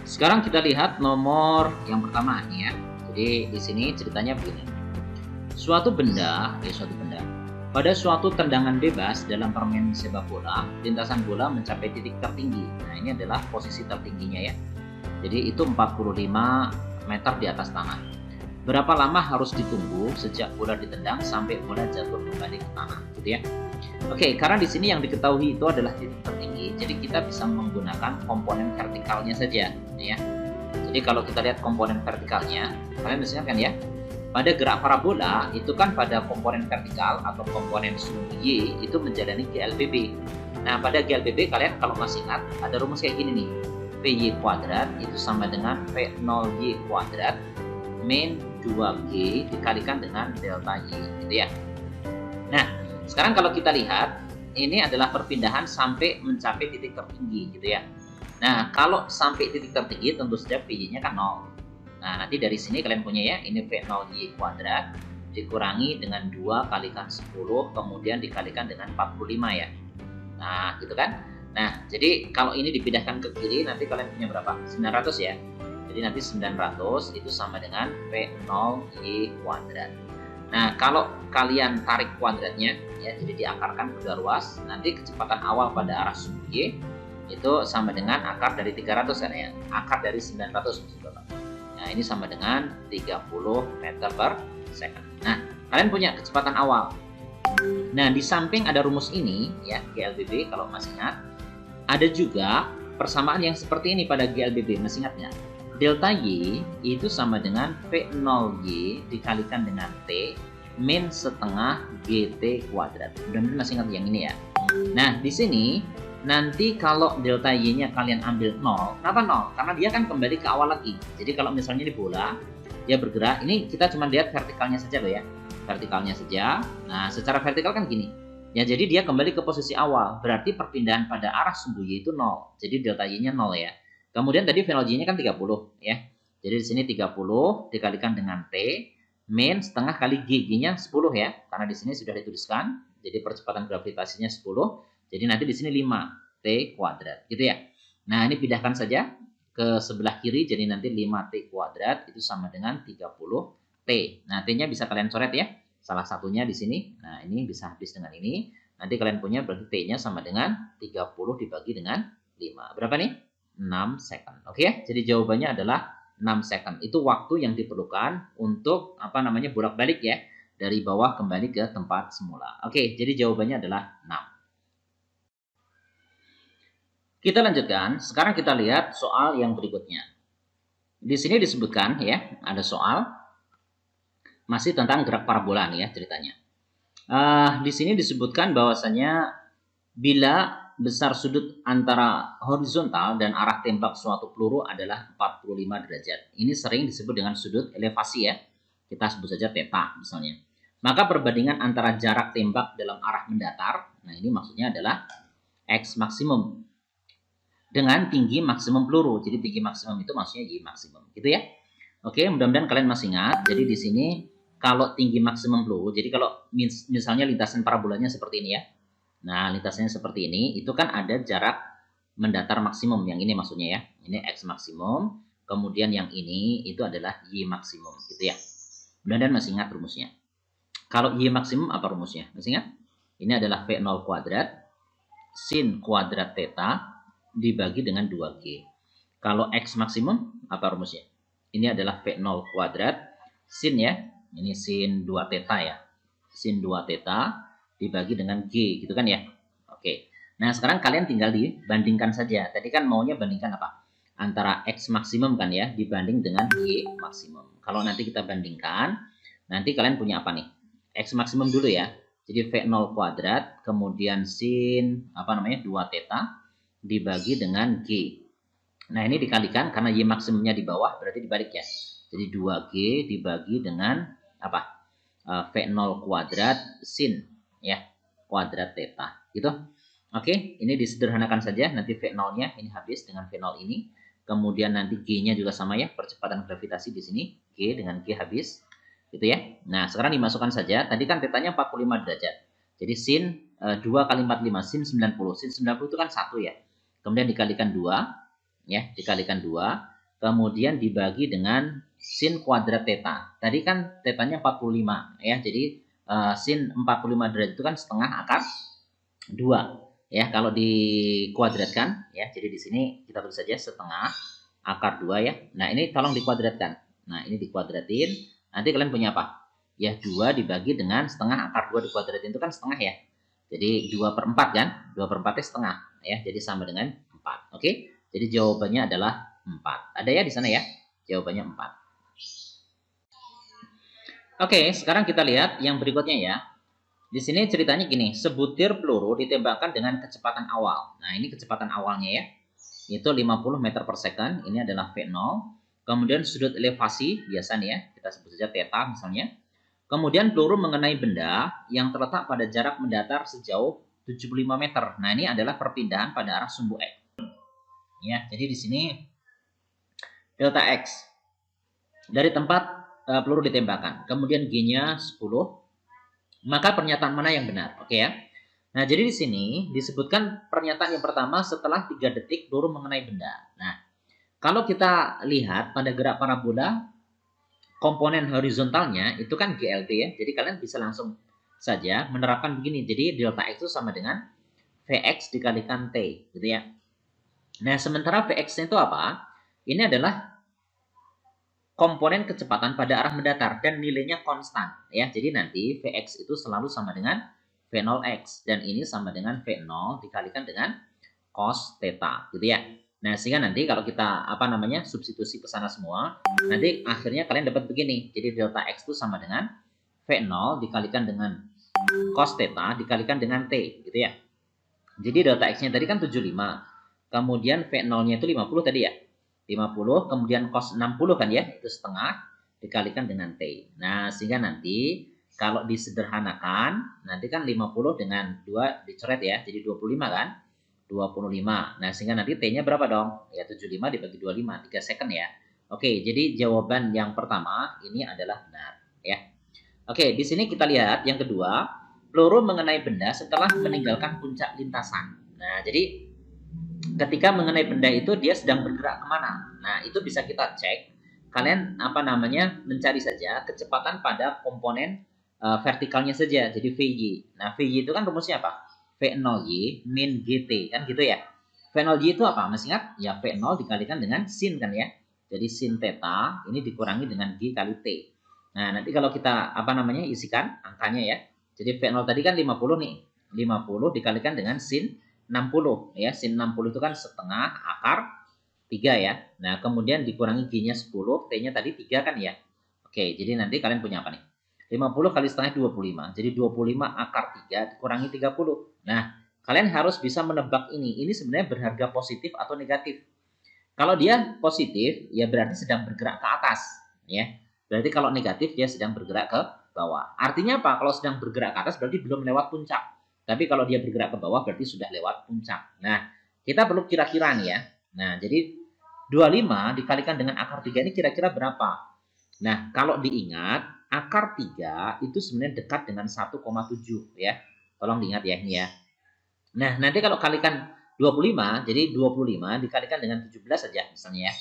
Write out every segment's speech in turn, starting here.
Sekarang kita lihat nomor yang pertama nih ya. Jadi di sini ceritanya begini. Suatu benda pada suatu tendangan bebas dalam permainan sepak bola, lintasan bola mencapai titik tertinggi. Nah, ini adalah posisi tertingginya ya. Jadi itu 45 meter di atas tanah. Berapa lama harus ditunggu sejak bola ditendang sampai bola jatuh kembali ke tanah, gitu ya. Oke, karena di sini yang diketahui itu adalah titik tertinggi, jadi kita bisa menggunakan komponen vertikalnya saja, ya. Jadi kalau kita lihat komponen vertikalnya, kalian bisa kan ya, pada gerak parabola itu kan pada komponen vertikal atau komponen sumbu Y itu menjalani GLBB. Nah, pada GLBB kalian kalau masih ingat ada rumus kayak gini nih. PY kuadrat itu sama dengan P0Y kuadrat min 2G dikalikan dengan delta Y, gitu ya. Nah, sekarang kalau kita lihat, ini adalah perpindahan sampai mencapai titik tertinggi, gitu ya. Nah, kalau sampai titik tertinggi, tentu saja PY-nya kan 0. Nah, nanti dari sini kalian punya ya, ini P0Y kuadrat dikurangi dengan 2 kalikan 10, kemudian dikalikan dengan 45 ya. Nah, gitu kan. Nah, jadi kalau ini dipindahkan ke kiri, nanti kalian punya berapa? 900 ya. Jadi nanti 900 itu sama dengan P0Y kuadrat. Nah, kalau kalian tarik kuadratnya, ya, jadi diakarkan kedua ruas, nanti kecepatan awal pada arah sumbu Y itu sama dengan akar dari 300 kan ya, akar dari 900 maksud Bapak. Nah, ini sama dengan 30 meter per second. Nah, kalian punya kecepatan awal. Nah, di samping ada rumus ini, ya, GLBB kalau masih ingat, ada juga persamaan yang seperti ini pada GLBB, masih ingat nggak? Delta Y itu sama dengan P0Y dikalikan dengan T min setengah GT kuadrat. Mudah-mudahan masih ingat yang ini ya. Nah, di sini nanti kalau delta Y-nya kalian ambil 0, kenapa 0? Karena dia kan kembali ke awal lagi. Jadi kalau misalnya di bola, dia bergerak, ini kita cuma lihat vertikalnya saja loh ya. Vertikalnya saja. Nah, secara vertikal kan gini. Ya, jadi dia kembali ke posisi awal. Berarti perpindahan pada arah sumbu Y itu 0. Jadi delta Y-nya 0 ya. Kemudian tadi V0Y-nya kan 30 ya. Jadi di sini 30 dikalikan dengan T min setengah kali G. G-nya 10 ya. Karena di sini sudah dituliskan. Jadi percepatan gravitasinya 10. Jadi nanti di sini 5 T kuadrat gitu ya. Nah, ini pindahkan saja ke sebelah kiri. Jadi nanti 5 T kuadrat itu sama dengan 30 T. Nah, T-nya bisa kalian coret ya. Salah satunya di sini. Nah, ini bisa habis dengan ini. Nanti kalian punya berarti T-nya sama dengan 30 dibagi dengan 5. Berapa nih? 6 second. Oke ya, jadi jawabannya adalah 6 second. Itu waktu yang diperlukan untuk bolak-balik ya, dari bawah kembali ke tempat semula. Oke, jadi jawabannya adalah 6. Kita lanjutkan. Sekarang kita lihat soal yang berikutnya. Di sini disebutkan ya, ada soal masih tentang gerak parabola nih ya ceritanya. Di sini disebutkan bahwasanya bila besar sudut antara horizontal dan arah tembak suatu peluru adalah 45 derajat. Ini sering disebut dengan sudut elevasi ya. Kita sebut saja theta misalnya. Maka perbandingan antara jarak tembak dalam arah mendatar, nah ini maksudnya adalah X maksimum dengan tinggi maksimum peluru. Jadi tinggi maksimum itu maksudnya Y maksimum, gitu ya. Oke, mudah-mudahan kalian masih ingat. Jadi di sini kalau tinggi maksimum peluru, jadi kalau misalnya lintasan parabolanya seperti ini ya. Nah, lintasannya seperti ini, itu kan ada jarak mendatar maksimum. Yang ini maksudnya ya. Ini X maksimum. Kemudian yang ini itu adalah Y maksimum. Gitu ya. Mudah-mudahan masih ingat rumusnya. Kalau Y maksimum apa rumusnya? Masih ingat? Ini adalah V0 kuadrat sin kuadrat theta dibagi dengan 2G. Kalau X maksimum apa rumusnya? Ini adalah V0 kuadrat sin ya. Ini sin 2 theta ya. Sin 2 theta dibagi dengan G gitu kan ya. Oke. Nah, sekarang kalian tinggal dibandingkan saja. Tadi kan maunya bandingkan apa? Antara X maksimum kan ya dibanding dengan Y maksimum. Kalau nanti kita bandingkan, nanti kalian punya apa nih? X maksimum dulu ya. Jadi V0 kuadrat kemudian sin 2 theta dibagi dengan G. Nah, ini dikalikan karena Y maksimumnya di bawah berarti dibalik ya. Jadi 2G dibagi dengan apa? V0 kuadrat sin ya kuadrat theta gitu. Oke, ini disederhanakan saja. Nanti V0-nya ini habis dengan V0 ini. Kemudian nanti G-nya juga sama ya, percepatan gravitasi di sini G dengan G habis gitu ya. Nah, sekarang dimasukkan saja. Tadi kan theta-nya 45 derajat. Jadi sin 2 kali 45 sin 90. Sin 90 itu kan 1 ya. Kemudian dikalikan 2 ya, dikalikan 2 kemudian dibagi dengan sin kuadrat theta. Tadi kan tetanya 45 ya. Jadi sin 45 derajat itu kan setengah akar 2 ya. Kalau dikuadratkan ya. Jadi di sini kita tulis saja setengah akar 2 ya. Nah, ini tolong dikuadratkan. Nah, ini dikuadratin. Nanti kalian punya apa? Ya, 2 dibagi dengan setengah akar 2 dikuadratin itu kan setengah ya. Jadi 2/4 kan? 2/4 itu setengah ya. Jadi sama dengan 4. Oke? Jadi jawabannya adalah 4. Ada ya di sana ya? Jawabannya 4. Oke, sekarang kita lihat yang berikutnya ya. Di sini ceritanya gini, sebutir peluru ditembakkan dengan kecepatan awal. Nah, ini kecepatan awalnya ya. Itu 50 meter per second. Ini adalah V0. Kemudian sudut elevasi, biasa nih ya. Kita sebut saja theta misalnya. Kemudian peluru mengenai benda yang terletak pada jarak mendatar sejauh 75 meter. Nah, ini adalah perpindahan pada arah sumbu X. Ya, jadi di sini delta X dari tempat peluru ditembakkan. Kemudian G-nya 10. Maka pernyataan mana yang benar? Oke ya. Nah, jadi di sini disebutkan pernyataan yang pertama setelah 3 detik peluru mengenai benda. Nah, kalau kita lihat pada gerak parabola, komponen horizontalnya itu kan GLT ya. Jadi kalian bisa langsung saja menerapkan begini. Jadi delta X itu sama dengan Vx dikalikan T, gitu ya. Nah, sementara Vx-nya itu apa? Ini adalah komponen kecepatan pada arah mendatar dan nilainya konstan ya. Jadi nanti Vx itu selalu sama dengan V0x dan ini sama dengan V0 dikalikan dengan cos theta gitu ya. Nah, sehingga nanti kalau kita substitusi ke sana semua, nanti akhirnya kalian dapat begini. Jadi delta x itu sama dengan V0 dikalikan dengan cos theta dikalikan dengan T gitu ya. Jadi delta x-nya tadi kan 75. Kemudian V0-nya itu 50 tadi ya. 50, kemudian cos 60 kan ya, itu setengah dikalikan dengan T. Nah, sehingga nanti kalau disederhanakan, nanti kan 50 dengan 2 dicoret ya, jadi 25 kan? 25. Nah, sehingga nanti T-nya berapa dong? Ya, 75 dibagi 25, 3 second ya. Oke, jadi jawaban yang pertama ini adalah benar ya. Oke, di sini kita lihat yang kedua, peluru mengenai benda setelah meninggalkan puncak lintasan. Nah, jadi ketika mengenai benda itu dia sedang bergerak kemana. Nah, itu bisa kita cek. Kalian mencari saja kecepatan pada komponen vertikalnya saja. Jadi VY. Nah, VY itu kan rumusnya apa? V0Y min GT kan gitu ya. V0Y itu apa? Masih ingat? Ya V0 dikalikan dengan sin kan ya. Jadi sin theta ini dikurangi dengan G kali T. Nah, nanti kalau kita isikan angkanya ya. Jadi V0 tadi kan 50 nih. 50 dikalikan dengan sin 60 ya. Sin 60 itu kan setengah akar 3 ya. Nah, kemudian dikurangi G-nya 10, T-nya tadi 3 kan ya. Oke, jadi nanti kalian punya apa nih? 50 kali setengah 25. Jadi 25 akar 3 dikurangi 30. Nah, kalian harus bisa menebak ini. Ini sebenarnya berharga positif atau negatif. Kalau dia positif, ya berarti sedang bergerak ke atas ya. Berarti kalau negatif dia sedang bergerak ke bawah. Artinya apa? Kalau sedang bergerak ke atas berarti belum lewat puncak. Tapi kalau dia bergerak ke bawah berarti sudah lewat puncak. Nah, kita perlu kira-kira nih ya. Nah, jadi 25 dikalikan dengan akar 3 ini kira-kira berapa? Nah, kalau diingat, akar 3 itu sebenarnya dekat dengan 1,7 ya. Tolong diingat ya ini ya. Nah, nanti kalau kalikan 25, jadi 25 dikalikan dengan 17 saja misalnya ya.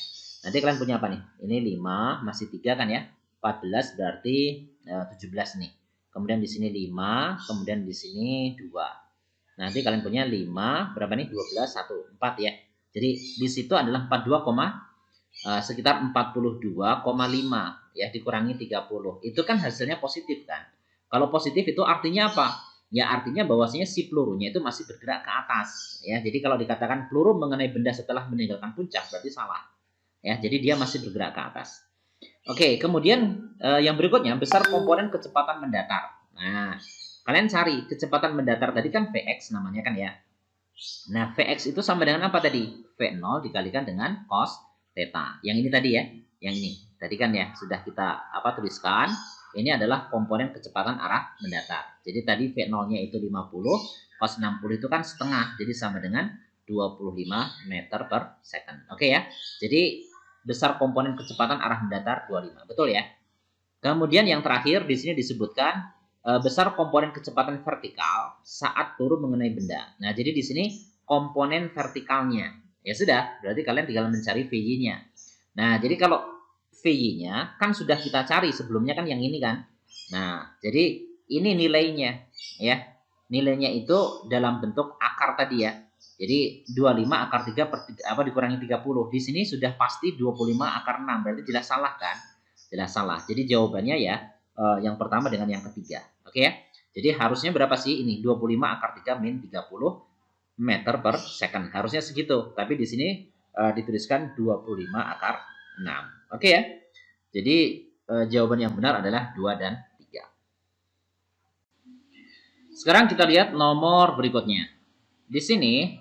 Nanti kalian punya apa nih? Ini 5, masih 3 kan ya. 14 berarti 17 nih. Kemudian di sini 5, kemudian di sini 2. Nanti kalian punya 5, berapa nih? 12, 1, 4 ya. Jadi di situ adalah 42, sekitar 42,5 ya dikurangi 30. Itu kan hasilnya positif kan. Kalau positif itu artinya apa? Ya artinya bahwasanya si pelurunya itu masih bergerak ke atas ya. Jadi kalau dikatakan peluru mengenai benda setelah meninggalkan puncak berarti salah. Ya, jadi dia masih bergerak ke atas. Oke, kemudian yang berikutnya besar komponen kecepatan mendatar. Nah, kalian cari kecepatan mendatar tadi kan Vx namanya kan ya. Nah, Vx itu sama dengan apa tadi? V0 dikalikan dengan cos theta. Yang ini tadi ya, yang ini. Tadi kan ya sudah kita tuliskan. Ini adalah komponen kecepatan arah mendatar. Jadi tadi V0-nya itu 50, cos 60 itu kan setengah. Jadi sama dengan 25 meter per second. Oke ya. Jadi besar komponen kecepatan arah mendatar 25. Betul ya? Kemudian yang terakhir di sini disebutkan besar komponen kecepatan vertikal saat peluru mengenai benda. Nah, jadi di sini komponen vertikalnya. Ya sudah, berarti kalian tinggal mencari VY-nya. Nah, jadi kalau VY-nya kan sudah kita cari sebelumnya kan yang ini kan. Nah, jadi ini nilainya ya. Nilainya itu dalam bentuk akar tadi ya. Jadi 25 akar 3 per apa dikurangi 30. Di sini sudah pasti 25 akar 6. Berarti jelas salah kan? Jelas salah. Jadi jawabannya ya yang pertama dengan yang ketiga. Oke ya. Jadi harusnya berapa sih ini? 25 akar 3 min 30 meter per second. Harusnya segitu. Tapi di sini dituliskan 25 akar 6. Oke ya. Jadi jawaban yang benar adalah 2 dan 3. Sekarang kita lihat nomor berikutnya. Di sini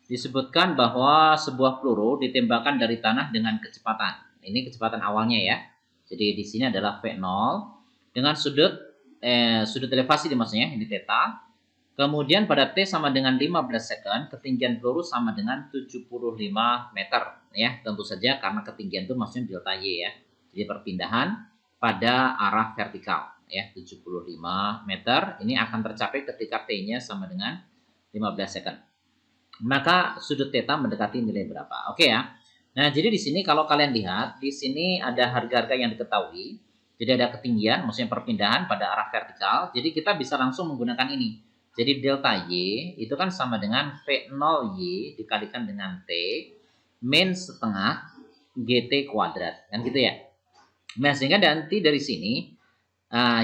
disebutkan bahwa sebuah peluru ditembakkan dari tanah dengan kecepatan. Ini kecepatan awalnya ya. Jadi di sini adalah V0 dengan sudut elevasi maksudnya ini theta. Kemudian pada T sama dengan 15 second, ketinggian peluru sama dengan 75 meter ya. Tentu saja karena ketinggian itu maksudnya delta Y ya. Jadi perpindahan pada arah vertikal ya, 75 meter ini akan tercapai ketika T-nya sama dengan 15 second. Maka sudut theta mendekati nilai berapa? Oke ya. Nah, jadi di sini kalau kalian lihat, di sini ada harga-harga yang diketahui. Jadi ada ketinggian, maksudnya perpindahan pada arah vertikal. Jadi kita bisa langsung menggunakan ini. Jadi delta Y itu kan sama dengan V0Y dikalikan dengan T min setengah GT kuadrat. Kan gitu ya. Nah, sehingga nanti dari sini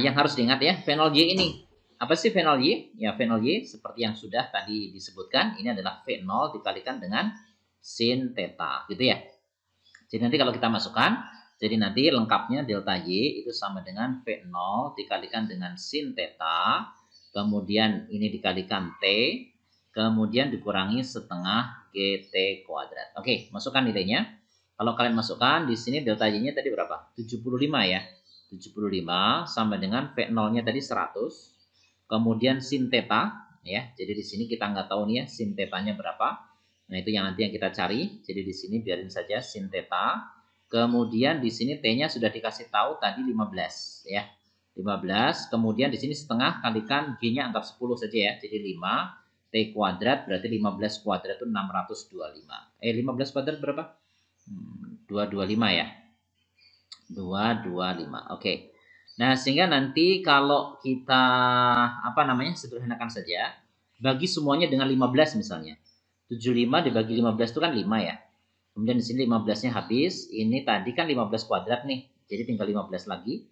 yang harus diingat ya, V0Y ini. Apa sih V0Y? Ya, V0Y seperti yang sudah tadi disebutkan, ini adalah V0 dikalikan dengan sin theta, gitu ya. Jadi nanti kalau kita masukkan, jadi nanti lengkapnya delta Y itu sama dengan V0 dikalikan dengan sin theta, kemudian ini dikalikan T, kemudian dikurangi setengah GT kuadrat. Oke, masukkan nilainya. Kalau kalian masukkan, di sini delta Y-nya tadi berapa? 75 ya. 75 sama dengan V0-nya tadi 100. Kemudian sin theta ya. Jadi di sini kita nggak tahu nih ya sin theta-nya berapa. Nah, itu yang nanti yang kita cari. Jadi di sini biarin saja sin theta. Kemudian di sini T-nya sudah dikasih tahu tadi 15 ya. 15. Kemudian di sini setengah kalikan G-nya anggap 10 saja ya. Jadi 5 T kuadrat berarti 15 kuadrat itu 625. 15 kuadrat berapa? 225 ya. 225. Oke. Nah, sehingga nanti kalau kita sederhanakan saja, bagi semuanya dengan 15 misalnya. 75 dibagi 15 itu kan 5 ya. Kemudian di sini 15-nya habis, ini tadi kan 15 kuadrat nih. Jadi tinggal 15 lagi.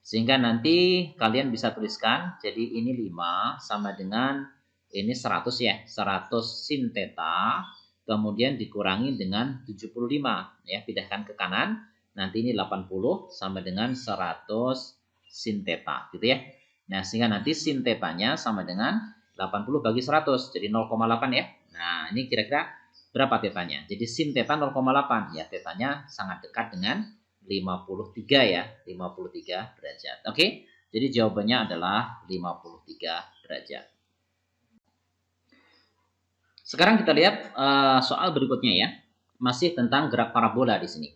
Sehingga nanti kalian bisa tuliskan, jadi ini 5 sama dengan ini 100 ya. 100 sin theta, kemudian dikurangi dengan 75 ya, pindahkan ke kanan. Nanti ini 80 sama dengan 100 sin theta gitu ya. Nah, sehingga nanti sin theta-nya sama dengan 80 bagi 100. Jadi 0,8 ya. Nah, ini kira-kira berapa theta-nya? Jadi sin theta 0,8. Ya, theta-nya sangat dekat dengan 53 ya. 53 derajat. Oke. Jadi jawabannya adalah 53 derajat. Sekarang kita lihat soal berikutnya ya. Masih tentang gerak parabola di sini.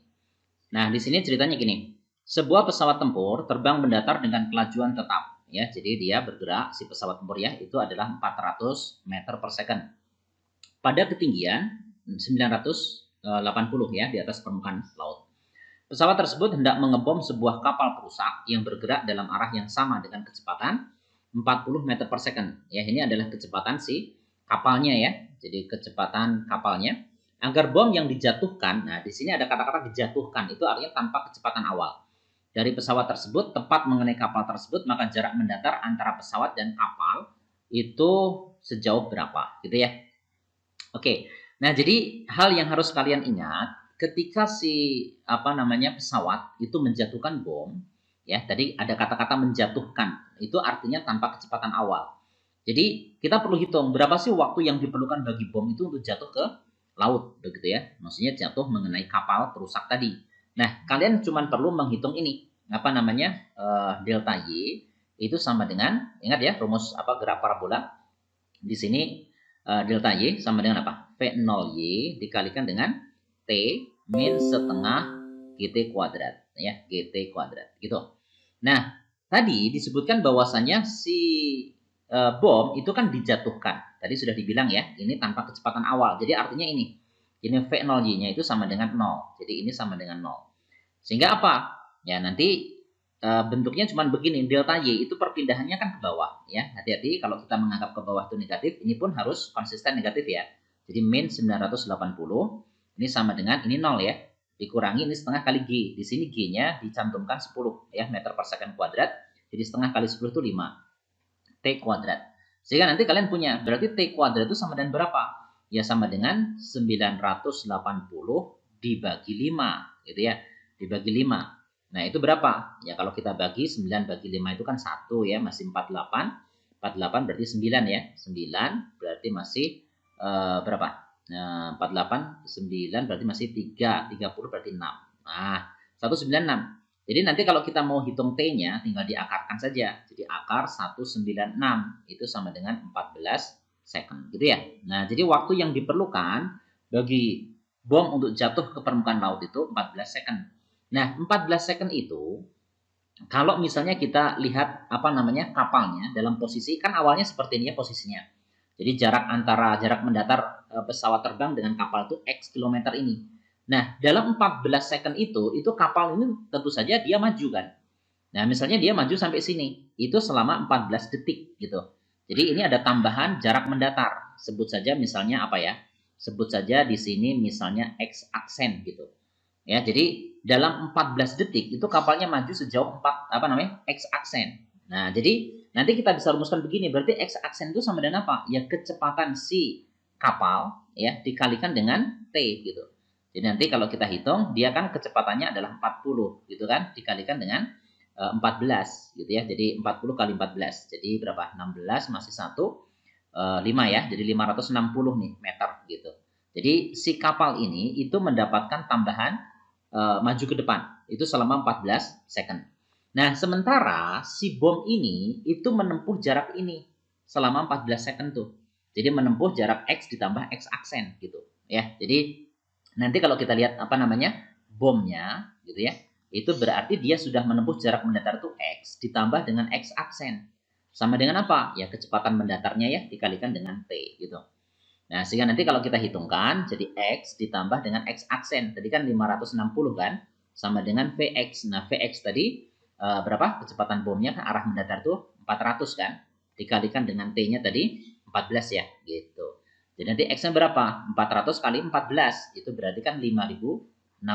Nah, di sini ceritanya gini. Sebuah pesawat tempur terbang mendatar dengan kelajuan tetap. Ya, jadi dia bergerak, si pesawat tempur ya, itu adalah 400 meter per second. Pada ketinggian 980 ya, di atas permukaan laut. Pesawat tersebut hendak mengebom sebuah kapal perusak yang bergerak dalam arah yang sama dengan kecepatan 40 meter per second. Ya, ini adalah kecepatan si kapalnya ya. Jadi kecepatan kapalnya. Agar bom yang dijatuhkan, nah di sini ada kata-kata dijatuhkan, itu artinya tanpa kecepatan awal. Dari pesawat tersebut tepat mengenai kapal tersebut, maka jarak mendatar antara pesawat dan kapal itu sejauh berapa, gitu ya. Oke. Nah, jadi hal yang harus kalian ingat ketika si pesawat itu menjatuhkan bom, ya, tadi ada kata-kata menjatuhkan, itu artinya tanpa kecepatan awal. Jadi kita perlu hitung berapa sih waktu yang diperlukan bagi bom itu untuk jatuh ke laut, begitu ya. Maksudnya jatuh mengenai kapal perusak tadi. Nah, kalian cuma perlu menghitung ini, delta Y itu sama dengan, ingat ya, rumus gerak parabola. Di sini delta Y sama dengan apa? V0Y dikalikan dengan T min setengah GT kuadrat, ya, GT kuadrat, gitu. Nah, tadi disebutkan bahwasannya si bom itu kan dijatuhkan. Tadi sudah dibilang ya, ini tanpa kecepatan awal. Jadi artinya ini. ini V0Y-nya itu sama dengan 0. Jadi ini sama dengan 0. Sehingga apa? Ya nanti bentuknya cuma begini, delta Y itu perpindahannya kan ke bawah ya. Hati-hati kalau kita menganggap ke bawah itu negatif, ini pun harus konsisten negatif ya. Jadi min 980 ini sama dengan ini 0 ya. Dikurangi ini setengah kali G. Di sini G-nya dicantumkan 10 ya meter per second kuadrat. Jadi setengah kali 10 itu 5 T kuadrat. Sehingga nanti kalian punya berarti T kuadrat itu sama dengan berapa? Ya sama dengan 980 dibagi 5 gitu ya. Dibagi 5. Nah, itu berapa? Ya, kalau kita bagi 9 bagi 5 itu kan 1 ya, masih 48. 48 berarti 9 ya. 9 berarti masih berapa? 48, 9 berarti masih 3. 30 berarti 6. Nah, 196. Jadi nanti kalau kita mau hitung T-nya, tinggal diakarkan saja. Jadi akar 196 itu sama dengan 14 second gitu ya. Nah, jadi waktu yang diperlukan bagi bom untuk jatuh ke permukaan laut itu 14 second. Nah, 14 second itu kalau misalnya kita lihat apa namanya kapalnya dalam posisi kan awalnya seperti ini ya posisinya. Jadi jarak mendatar pesawat terbang dengan kapal itu X kilometer ini. Nah, dalam 14 second itu kapal ini tentu saja dia maju kan. Nah, misalnya dia maju sampai sini, itu selama 14 detik gitu. Jadi ini ada tambahan jarak mendatar. Sebut saja misalnya apa ya? Sebut saja di sini misalnya X aksen gitu. Ya, jadi dalam 14 detik itu kapalnya maju sejauh 4 apa namanya? X aksen. Nah, jadi nanti kita bisa rumuskan begini, berarti X aksen itu sama dengan apa? Ya kecepatan si kapal ya dikalikan dengan T gitu. Jadi nanti kalau kita hitung, dia kan kecepatannya adalah 40 gitu kan, dikalikan dengan 14 gitu ya. Jadi 40 kali 14. Jadi berapa? 16 masih 1 5 ya. Jadi 560 nih meter gitu. Jadi si kapal ini itu mendapatkan tambahan maju ke depan itu selama 14 second. Nah, sementara si bom ini itu menempuh jarak ini selama 14 second tuh. Jadi menempuh jarak X ditambah X aksen gitu ya. Jadi nanti kalau kita lihat apa namanya bomnya gitu ya, itu berarti dia sudah menempuh jarak mendatar tuh X ditambah dengan X aksen. Sama dengan apa? Ya kecepatan mendatarnya ya dikalikan dengan T gitu. Nah, sehingga nanti kalau kita hitungkan, jadi X ditambah dengan X aksen. Tadi kan 560 kan? Sama dengan Vx. Nah, Vx tadi berapa? Kecepatan bomnya ke arah mendatar tuh 400 kan? Dikalikan dengan T-nya tadi 14 ya, gitu. Jadi nanti X-nya berapa? 400 kali 14. Itu berarti kan 5.600.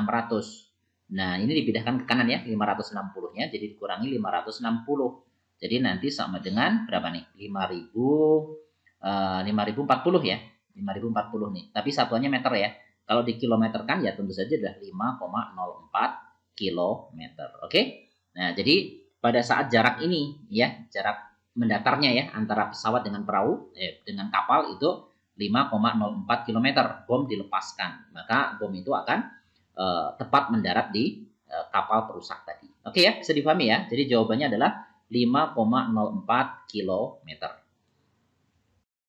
Nah, ini dipindahkan ke kanan ya, 560-nya. Jadi dikurangi 560. Jadi nanti sama dengan berapa nih? 5.040 ya. 5.040 nih. Tapi satuannya meter ya. Kalau dikilometerkan ya tentu saja adalah 5,04 kilometer. Oke? Nah, jadi pada saat jarak ini ya, jarak mendatarnya ya antara pesawat dengan perahu dengan kapal itu 5,04 kilometer bom dilepaskan. Maka bom itu akan tepat mendarat di kapal perusak tadi. Oke ya, bisa dipahami ya. Jadi jawabannya adalah 5,04 kilometer.